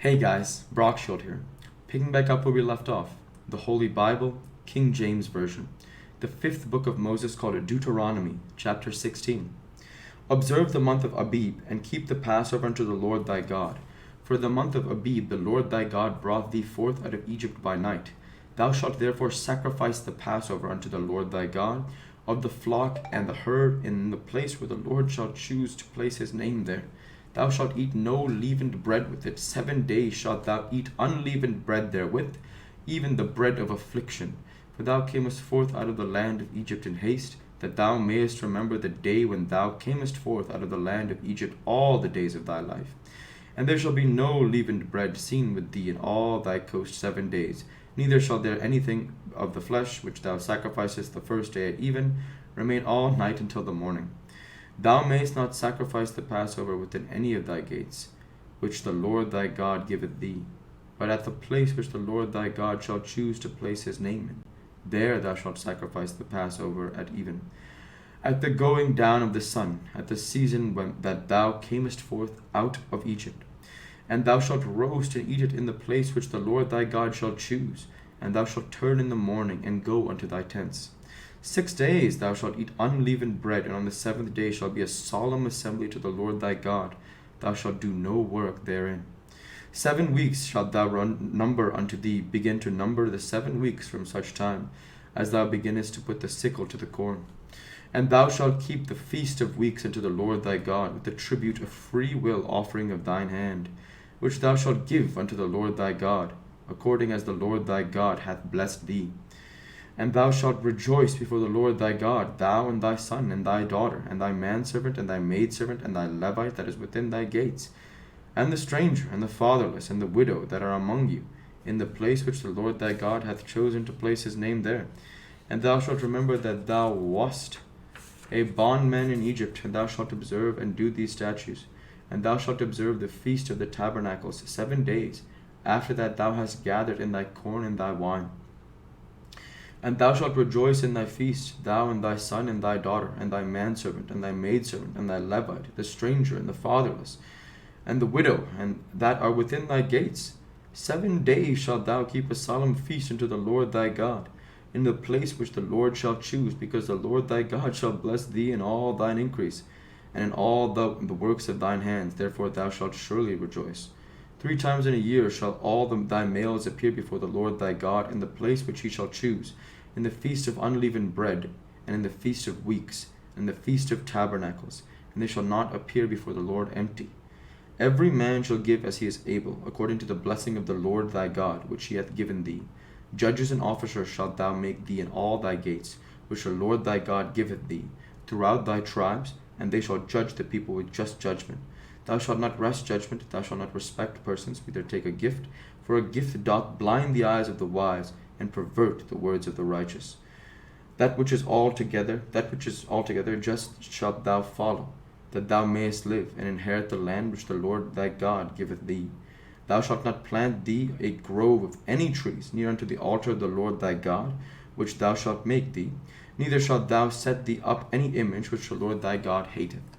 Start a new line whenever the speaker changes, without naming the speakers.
Hey guys, Brockshield here. Picking back up where we left off, the Holy Bible, King James Version, the fifth book of Moses called Deuteronomy, chapter 16. Observe the month of Abib, and keep the Passover unto the Lord thy God. For the month of Abib the Lord thy God brought thee forth out of Egypt by night. Thou shalt therefore sacrifice the Passover unto the Lord thy God, of the flock and the herd, in the place where the Lord shall choose to place his name there. Thou shalt eat no leavened bread with it. 7 days shalt thou eat unleavened bread therewith, even the bread of affliction. For thou camest forth out of the land of Egypt in haste, that thou mayest remember the day when thou camest forth out of the land of Egypt all the days of thy life. And there shall be no leavened bread seen with thee in all thy coast 7 days, neither shall there anything of the flesh which thou sacrificest the first day at even remain all night until the morning. Thou mayest not sacrifice the Passover within any of thy gates, which the Lord thy God giveth thee, but at the place which the Lord thy God shall choose to place his name in. There thou shalt sacrifice the Passover at even. At the going down of the sun, at the season when that thou camest forth out of Egypt. And thou shalt roast and eat it in the place which the Lord thy God shall choose, and thou shalt turn in the morning and go unto thy tents. 6 days thou shalt eat unleavened bread, and on the 7th day shall be a solemn assembly to the Lord thy God. Thou shalt do no work therein. 7 weeks shalt thou number unto thee, begin to number the 7 weeks from such time as thou beginnest to put the sickle to the corn. And thou shalt keep the feast of weeks unto the Lord thy God, with the tribute of free will offering of thine hand, which thou shalt give unto the Lord thy God, according as the Lord thy God hath blessed thee. And thou shalt rejoice before the Lord thy God, thou and thy son, and thy daughter, and thy manservant, and thy maidservant, and thy Levite that is within thy gates, and the stranger, and the fatherless, and the widow that are among you, in the place which the Lord thy God hath chosen to place his name there. And thou shalt remember that thou wast a bondman in Egypt, and thou shalt observe and do these statutes. And thou shalt observe the feast of the tabernacles 7 days, after that thou hast gathered in thy corn and thy wine. And thou shalt rejoice in thy feast, thou and thy son and thy daughter, and thy manservant, and thy maidservant, and thy Levite, the stranger, and the fatherless, and the widow, and that are within thy gates. 7 days shalt thou keep a solemn feast unto the Lord thy God, in the place which the Lord shall choose, because the Lord thy God shall bless thee in all thine increase, and in all the works of thine hands. Therefore thou shalt surely rejoice. 3 times in a year shall all thy males appear before the Lord thy God in the place which he shall choose, in the feast of unleavened bread, and in the feast of weeks, and the feast of tabernacles, and they shall not appear before the Lord empty. Every man shall give as he is able, according to the blessing of the Lord thy God, which he hath given thee. Judges and officers shalt thou make thee in all thy gates, which the Lord thy God giveth thee, throughout thy tribes, and they shall judge the people with just judgment. Thou shalt not wrest judgment, thou shalt not respect persons, neither take a gift, for a gift doth blind the eyes of the wise, and pervert the words of the righteous. That which is altogether just shalt thou follow, that thou mayest live, and inherit the land which the Lord thy God giveth thee. Thou shalt not plant thee a grove of any trees near unto the altar of the Lord thy God, which thou shalt make thee, neither shalt thou set thee up any image which the Lord thy God hateth.